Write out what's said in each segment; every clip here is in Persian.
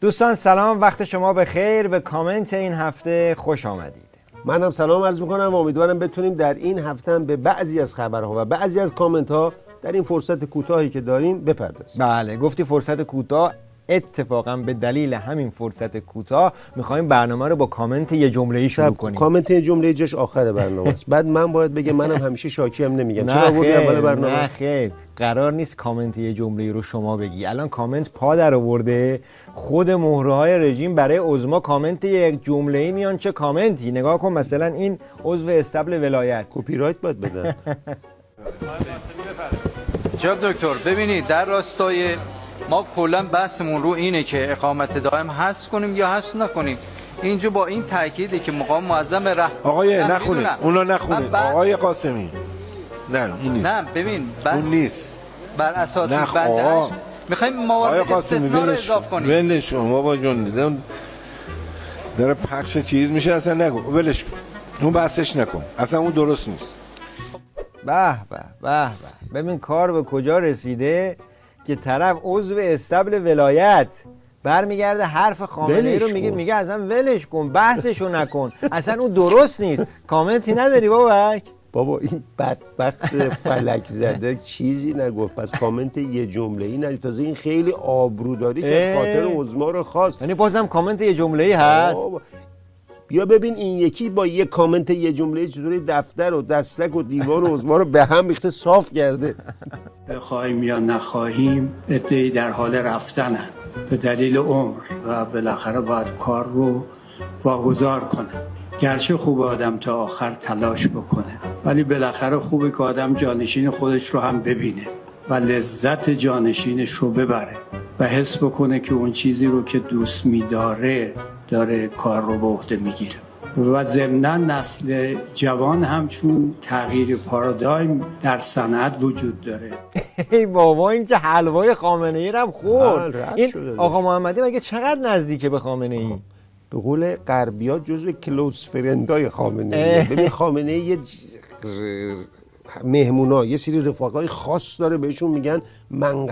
دوستان سلام، وقت شما بخیر. به کامنت این هفته خوش آمدید. من هم سلام عرض میکنم و امیدوارم بتونیم در این هفته هم به بعضی از خبرها و بعضی از کامنت ها در این فرصت کوتاهی که داریم بپردازیم. بله، گفتی فرصت کوتاه. اتفاقا به دلیل همین فرصت کوتاه میخوایم برنامه رو با کامنت یه جمله‌ای شروع کنیم. کامنت یه جمله جاش آخر برنامه است. بعد من باید بگم منم همیشه شاکی هم نمیگم. چرا آوردی اول برنامه؟ نه خیر، قرار نیست کامنت یه جمله‌ای رو شما بگی. الان کامنت پا در آورده. خود مهره‌های رژیم برای عظما کامنت یک جمله‌ای میان. چه کامنتی؟ نگاه کن، مثلا این عضو استبل ولایت کپی رایت باید بدن. جناب دکتر ببینید، در راستای ما کلا بحثمون رو اینه که اقامت دائم حذف کنیم یا حذف نکنیم. اینجا با این تأکیدی که مقام معظم آقای نخونید اونا نخونید آقای قاسمی. نه اون نیست. نه ببین اون نیست. بر اساس بنده میخوایم موارد استثنا رو اضافه کنیم. ولش کن بابا جون، داره پخش چیز میشه، اصلا نگو، ولش کن، اون بحثش نکن، اصلا اون درست نیست. به به به به، ببین کار به کجا رسیده که طرف عضو استبل ولایت برمیگرده حرف خامنه‌ای رو میگه اصلا ولش کن، بحثشو نکن، اصلا اون درست نیست. کامنتی نداری بابک؟ بابا این بدبخت فلک زده چیزی نگفت، پس کامنت یه جمله‌ای نداری. تازه این خیلی آبروداری که خاطر عظما رو خواست. یعنی بازم کامنت یه جمله‌ای هست؟ بیا ببین این یکی با یه کامنت یه جمله چطوری دفتر و دستک و دیوار و عظما رو به هم ریخته صاف کرده. بخواهیم یا نخواهیم عده‌ای در حال رفتنند به دلیل عمر و بالاخره باید کار رو واگذار کنه. گرچه خوب آدم تا آخر تلاش بکنه، ولی بالاخره خوبه که آدم جانشین خودش رو هم ببینه و لذت جانشینش رو ببره و حس بکنه که اون چیزی رو که دوست می‌داره داره کار رو به عهده میگیره. و ضمناً نسل جوان هم چون تغییر پارادایم در صنعت وجود داره. ای بابا، این که حلوای خامنه‌ای رو هم خورد. این آقا محمدی مگه چقدر نزدیکه به خامنه‌ای؟ به قول غربی‌ها جزو کلوز فرندای خامنه‌ای. ببین خامنه‌ای یه مهمونا یه سری رفقای خاص داره، بهشون میگن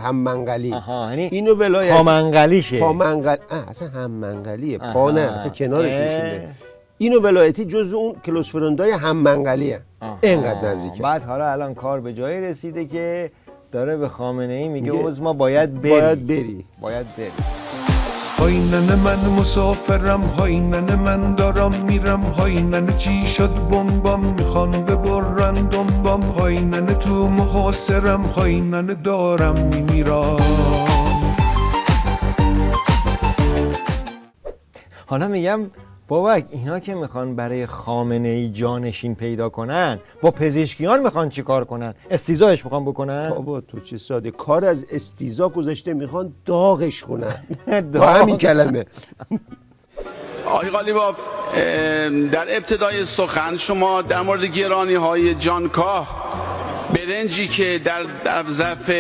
هم منقلی. اینو ولایت پامنقلیشه. اصلا هم منقلیه، پا نه، اصلا کنارش میشینه. اینو ولایتی جزو اون کلوز فرندای هم منقلیه. اینقدر نزدیکه. بعد حالا الان کار به جایی رسیده که داره به خامنه‌ای میگه عظما باید بری. باید بری. های ننه من مسافرم، های ننه من دارم میرم، های ننه چی شد بمبام میخوان ببرن دنبام، های ننه تو محاصرم، های ننه دارم میمیرم. حالا میگم بابک، اینا که میخوان برای خامنه‌ای جانشین پیدا کنن، با پزشکیان میخوان چیکار کنن؟ استیزایش میخوان بکنن؟ بابا تو چه ساده، کار از استیزا گذاشته، میخوان داغش کنن. با همین کلمه. آقای قالیباف، در ابتدای سخن شما در مورد گرانی‌های جانکاه، برنجی که در ظرف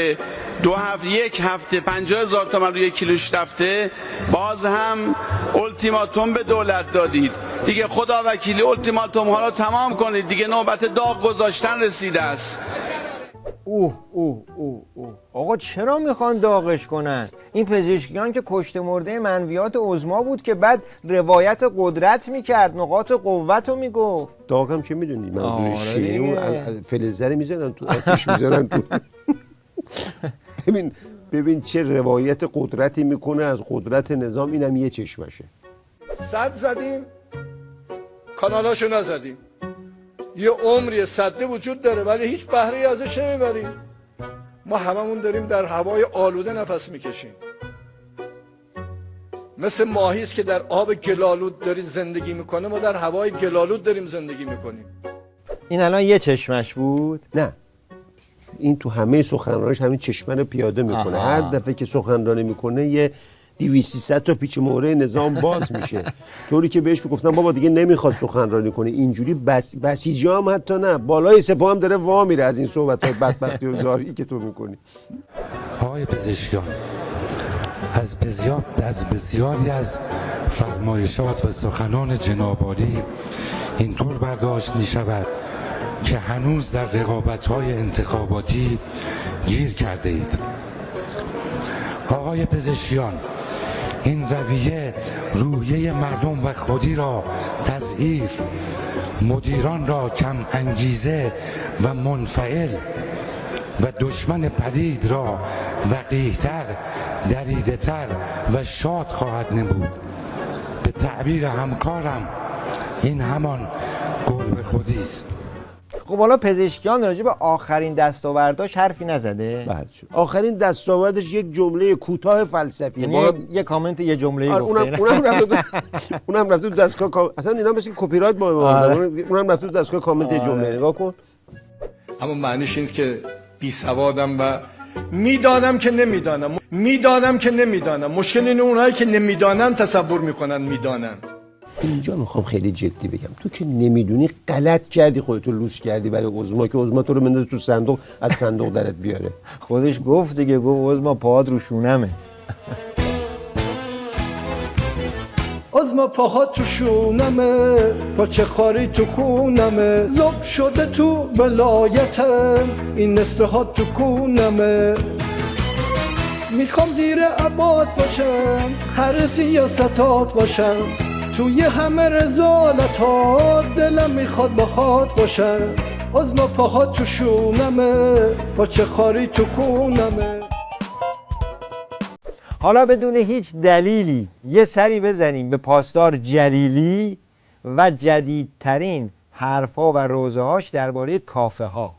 یک هفته 50,000 تومان روی کیلوش رفته، باز هم التیماتوم به دولت دادید. دیگه خدا وکیلی التیماتوم ها رو تمام کنید دیگه، نوبت داغ گذاشتن رسیده است. آقا چرا میخوان داغش کنن؟ این پزشکیان که کشته مرده منویات عظما بود که بعد روایت قدرت میکرد، نقاط قوت رو میگفت. داغم که میدونی منظورش چیه؟ اون فلزه میزنن تو آتیش میزنن تو. ببین چه روایت قدرتی میکنه از قدرت نظام. اینم یه چشمشه. صد زدیم کانالاشو نزدیم، یه عمری صده وجود داره ولی هیچ بهره‌ای ازش نمیبریم. ما هممون داریم در هوای آلوده نفس میکشیم. مثل ماهی است که در آب گلالود دارید زندگی میکنه، ما در هوای گلالود داریم زندگی میکنیم. این الان یه چشمش بود؟ نه، این تو همه سخنرانیش همین چشمه رو پیاده میکنه. هر دفعه که سخنرانی میکنه یه 200-300 تا پیچ موره نظام باز میشه. طوری که بهش میگفتن بابا دیگه نمیخواد سخنرانی کنه. اینجوری بسیجی هم حتی نه، بالای سپاه هم داره وا میره از این صحبت‌های بدبختی و زاری که تو میکنی. آقای پزشکیان، از بسیاری از فرمایشات و سخنان جناب عالی اینطور برداشت میشود که هنوز در رقابت‌های انتخاباتی گیر کرده اید. آقای پزشکیان، این رویه روحیه مردم و خودی را تضعیف، مدیران را کم انگیزه و منفعل و دشمن پلید را وقیح‌تر، دریده‌تر و شاد خواهد نمود. به تعبیر همکارم این همان گربه خودی است. خب حالا پزشکیان راجع به آخرین دستاورداش حرفی نزده؟ بله. آخرین دستاوردش یک جمله کوتاه فلسفی، یعنی یه کامنت یه جمله گفته. اونم رفته تو دستگاه اصلا اینا مثل کپی رایت با اونم رفته تو دستگاه کامنت یه جمله. نگاه کن. اما معنیش این که بی سوادم و میدانم که نمیدانم. مشکل اینه اونایی که نمیدانن تصور میکنن میدانن. اینجا میخوام خیلی جدی بگم، تو که نمیدونی غلط کردی، خودتو لوس کردی برای عظما که عظما تو رو بندازه تو صندوق، از صندوق درت بیاره. خودش گفت دیگه، گفت عظما پاهات رو شونمه. عظما پاهات تو شونمه، پاچه خاری تو کونمه، زب شده تو ولایتم، این نسلهات تو کونمه. میخوام زیر عباد باشم، هر سیاستات باشم، توی همه رزالت ها دلم میخواد باهات باشم. عظما پاهات تو شونمه، پاچه خاری تو کونمه. حالا بدون هیچ دلیلی یه سری بزنیم به پاسدار جلیلی و جدیدترین حرفا و روزهاش درباره کافه ها.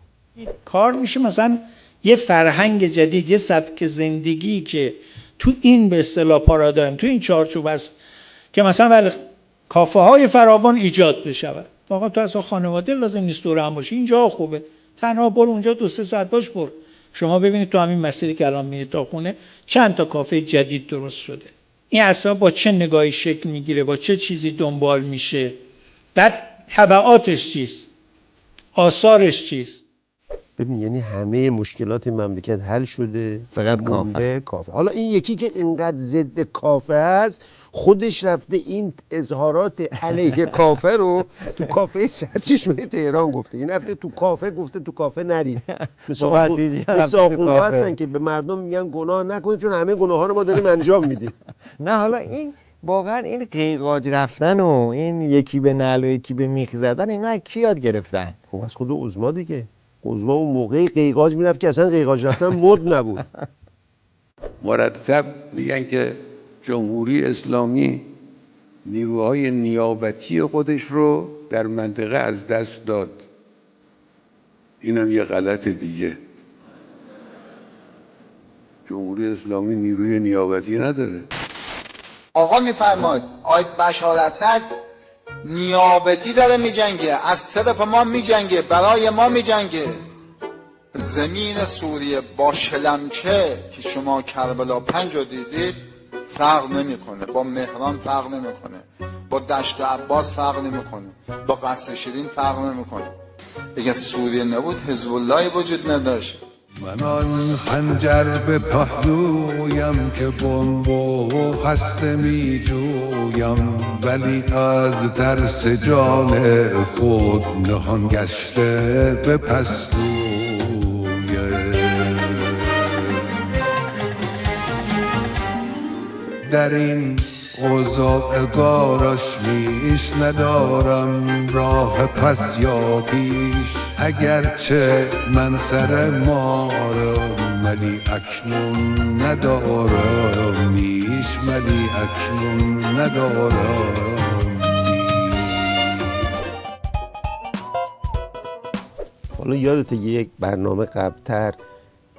کار میشه مثلا یه فرهنگ جدید، یه سبک زندگی که تو این به اصطلاح پارادایم، تو این چارچوب است که مثلا کافه های فراوان ایجاد بشود. واقعا تو اصلا خانواده لازم نیست دور هم باشی، اینجا خوبه، تنها برو اونجا 2-3 ساعت باش برو. شما ببینید تو همین مسیری که الان میرید تا خونه چند تا کافه جدید درست شده. این اصلا با چه نگاهی شکل میگیره، با چه چیزی دنبال میشه، بعد تبعاتش چیست، آثارش چیست. ببین یعنی همه مشکلات مملکت حل شده، فقط کافه. حالا این یکی که اینقدر ضد کافه است، خودش رفته این اظهارات علیه کافه رو تو کافه سرچشمه تهران گفته. این هفته تو کافه گفته تو کافه نرید. مثل آخونده هستن که به مردم میگن گناه نکنید چون همه گناه ها رو ما داریم انجام میدیم. نه حالا این واقعا این قیقاج رفتن و این یکی به نعل و یکی به میخ زدن، اینا از کی یاد گرفتن؟ خب از خود عظما دیگه. عظما اون موقعی قیقاج میرفت که اصلا قیقاج رفتن مد نبود. مرتب میگن که جمهوری اسلامی نیروهای نیابتی خودش رو در منطقه از دست داد. اینم یه غلط دیگه. جمهوری اسلامی نیروی نیابتی نداره. آقا میفرماید آید بشار اسد نیابتی داره میجنگه، از طرف ما میجنگه، برای ما میجنگه. زمین سوریه با شلمچه که شما کربلا 5 رو دیدید فرق نمیکنه، با مهران فرق نمیکنه، با دشت عباس فرق نمیکنه، با قصر شیرین فرق نمیکنه. اگه سوریه نبود حزب الله وجود نداشت. من آن خنجر به پهلویم که بمب و هسته می جویم، ولی از ترس جان خود نهان گشته به پستویم. در این اوضاع گاراش ندارم راه پس یا پیش، اگرچه من سر مارم ولی اکنون ندارم نیش، ولی اکنون ندارم. حالا یادته یک برنامه قبلتر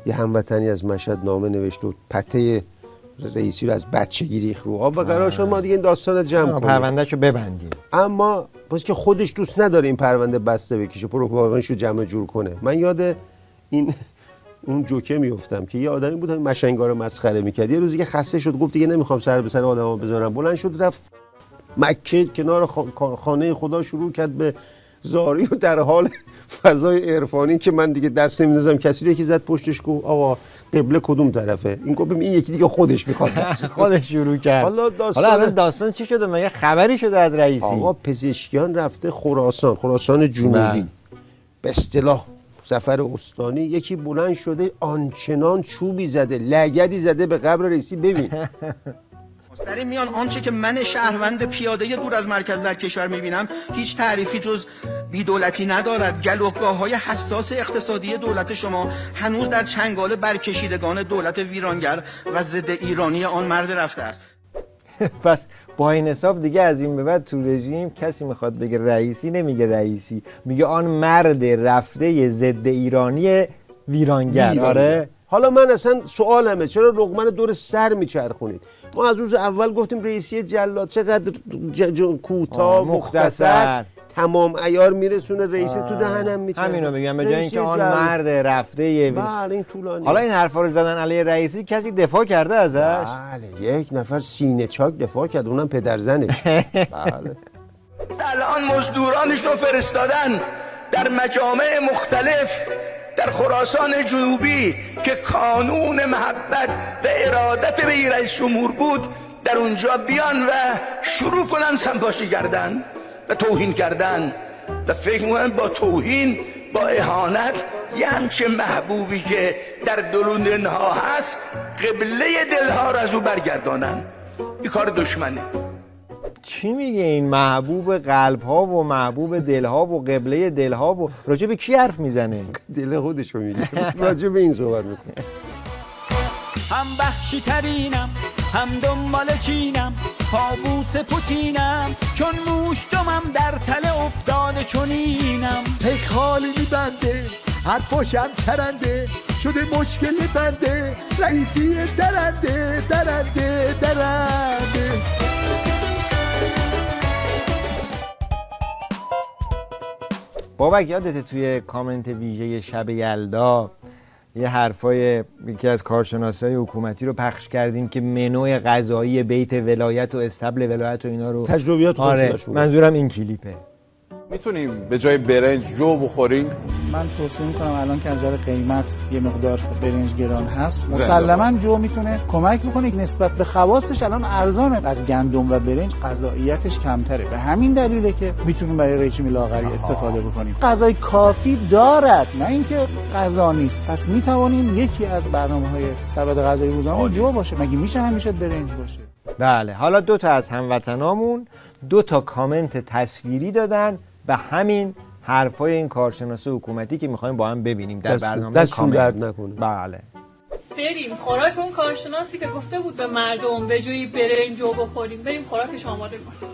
یه هموطنی از مشهد نامه نوشت و پته رئیسی رو از بچگی ریخت رو آب و قرار شد ما دیگه این داستان جمع کنیم، پروندهشو ببندیم. اما باز که خودش دوست نداره این پرونده بسته بکشه، پروپاگاندشو جمع جور کنه. من یاد این اون جوکه میافتم که یه آدمی بود مشنگا رو مسخره میکرد. یه روزی که خسته شد گفت دیگه نمیخوام سر به سر آدما بذارم، بلند شد رفت مکه کنار خانه خدا شروع کرد به زاری و در حال فضای عرفانی که من دیگه دست نمی‌ندازم کسی رو. یکی زد پشتش گفت آقا قبله کدوم طرفه؟ این گفت این یکی دیگه خودش میخواد خودش شروع کرد. حالا داستان چی شده؟ مگه خبری شده از رئیسی؟ آقا پزشکیان رفته خراسان جنوبی به اصطلاح سفر استانی. یکی بلند شده آنچنان چوبی زده لگدی زده به قبر رئیسی. ببین در این میان آنچه که من شهروند پیاده دور از مرکز در کشور میبینم هیچ تعریفی جز بی‌دولتی ندارد. گلوگاه‌های حساس اقتصادی دولت شما هنوز در چنگال برکشیدگان دولت ویرانگر و ضد ایرانی آن مرد رفته است. پس با این حساب دیگه از این به بعد تو رژیم کسی میخواد بگه رئیسی نمیگه رئیسی، میگه آن مرد رفته ضد ایرانی ویرانگر. آره. حالا من اصلا سوالمه چرا لقمه دور سر میچرخونید؟ ما از روز اول گفتیم رئیسی جلاد چقدر کوتاه مختصر تمام عیار میرسونه، رئیسی تو دهنم میچرخه. همینو میگم، به جای اینکه آن مرد رفته بله این طولانی. حالا این حرفا رو زدن علیه رئیسی، کسی دفاع کرده ازش؟ بله یک نفر سینه چاک دفاع کرد، اونم پدرزنش. بله. الان مزدورانش رو فرستادن در مجامع مختلف در خراسان جنوبی که کانون محبت و ارادت به رئیس جمهور بود، در اونجا بیان و شروع کنن سنپاشی کردن و توهین کردن و فکر میکنن با توهین با اهانت یه همچه محبوبی که در دلها هست قبله دلها رو از او برگردانن. این کار دشمنه. چی میگه این محبوب قلب ها و محبوب دل ها و قبله دل ها و راجع به کی حرف میزنه؟ دل خودشو میگه. راجع به این صحبت میکنه. هم وحشی ترینم هم دنبال چینم، کابوس پوتینم چون موشتمم در تله افتاده چنینم. پیک خالی میبنده حرفاشم چرنده شده مشکل بنده، رئیسی درنده درنده درنده. بابک یادته توی کامنت ویژه شب یلدا یه حرفای یکی از کارشناسای حکومتی رو پخش کردیم که منوی غذایی بیت ولایت و استبل ولایت و اینا رو تجربیات خودش منظورم این کلیپه. میتونیم به جای برنج جو بخوریم؟ من توصیه میکنم الان که از نظر قیمت یه مقدار برنج گران هست، مسلما جو میتونه کمک بکنه نسبت به خواصش الان ارزانه. از گندم و برنج غذاییتش کمتره، به همین دلیله که میتونیم برای رژیم لاغری استفاده بکنیم. غذای کافی دارد، نه اینکه غذا نیست. پس میتوانیم یکی از برنامه‌های سبد غذایی روزانه جو باشه. مگه میشه همیشه برنج باشه؟ بله. حالا دو تا از هموطنامون 2 تا کامنت تصویری دادن به همین حرفای این کارشناس حکومتی که میخوایم با هم ببینیم در برنامه دستشون درد نکنه. بله. بریم خوراک اون کارشناسی که گفته بود به مردم به جای برنج رو بخوریم، بریم خوراکش آماده کنیم.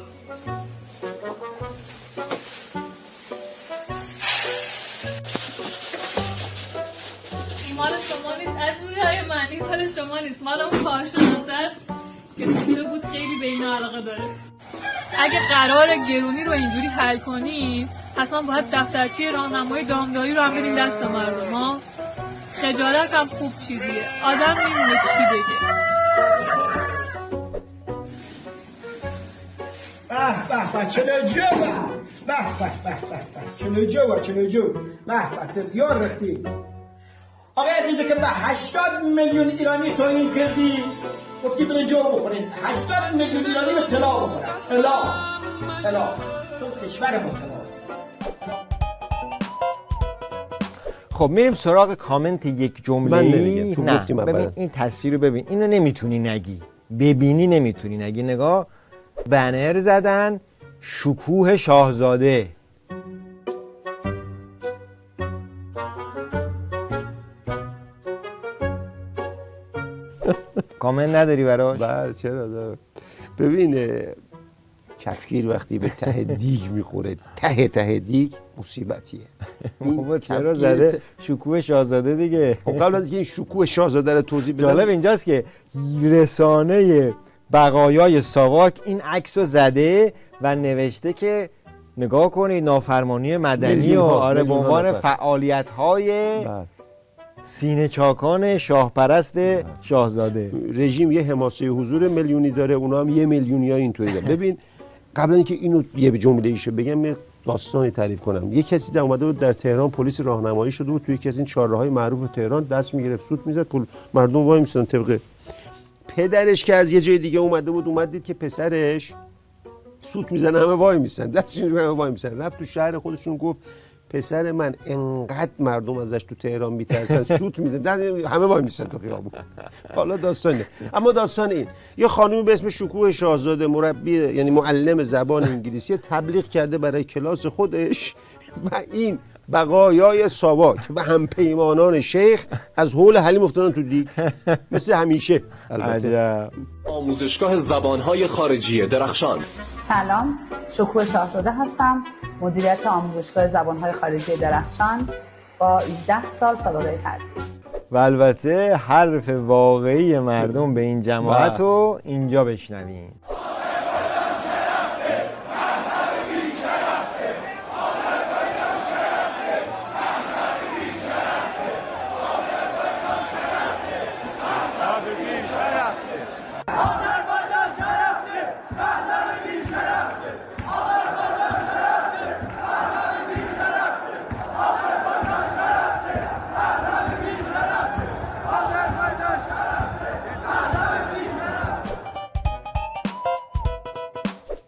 این مال شما نیست عزیزای من، این مال شما نیست، مال اون کارشناس است که گفته بود خیلی به این علاقه داره. اگه قرار گرونی رو اینجوری حل کنیم حتما باید دفترچه راهنمای دامداری رو هم بدیم دست مردم ها. خجالت هم خوب چیزیه، آدم میمونه چی بگه. به چلو جو به سبزیار رختی. آقای عزیزه که به 80 میلیون ایرانی توهین کردی، گفتی برن جو بخورین. 80 میلیون ایرانی به طلا بخورن. طلا چون کشور ما طلاست. خب میریم سراغ کامنت یک جمله. من نمیگم تو گفتیم ببین این تصویر رو ببین، اینو نمیتونی نگی، ببینی نمیتونی نگی. نگاه، بنر زدن شکوه شاهزاده. کامنت نداری براش؟ بله چرا دارم. ببین کفگیر وقتی به ته دیگ میخوره، ته دیگ مصیبتیه. بابا چرا زده شکوه شاهزاده دیگه؟ قبل از اینکه این شکوه شاهزاده رو توضیح بدم، جالب اینجاست که رسانه بقایای ساواک این عکس رو زده و نوشته که نگاه کنید نافرمانی مدنی و آره به عنوان فعالیت‌های سینه چاکان شاهپرست شاهزاده. رژیم یه حماسه حضور میلیونی داره، اونا هم 1 میلیونی ها اینطوری داره. ببین قبل اینکه اینو یه جمله ایشو بگم یه داستانی تعریف کنم. یه کسی اومده بود در تهران، پلیس راهنمایی شده بود توی یکی از این چهارراه‌های معروف تهران، دست میگرفت سوت میزد، مردم وای میستن طبق پدرش که از یه جای دیگه اومده بود، اومد دید که پسرش سوت میزنه، همه وای میستن، دستشون همه وای میستن. رفت تو شهر خودشون گفت پسر من انقدر مردم ازش تو تهران میترسن سوت میزنن، همه وای میسن تو خیابون. حالا داستانه. اما داستان این یه خانمی به اسم شکوه شاهزاده، مربی یعنی معلم زبان انگلیسی، تبلیغ کرده برای کلاس خودش و این بقایای ساواک و همپیمانان شیخ از حول حلیم افتادن تو دیگ مثل همیشه. البته آموزشگاه زبانهای خارجی درخشان. سلام، شکوه شاهزاده هستم، مدیریت آموزشگاه زبانهای خارجی درخشان با 18 سال سابقه تدریس. و البته حرف واقعی مردم به این جماعت رو اینجا بشنویم.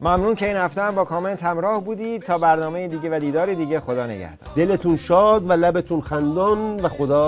ممنون که این هفته هم با کامنت همراه بودید. تا برنامه دیگه و دیدار دیگه، خدا نگهدار. دلتون شاد و لبتون خندان و خدا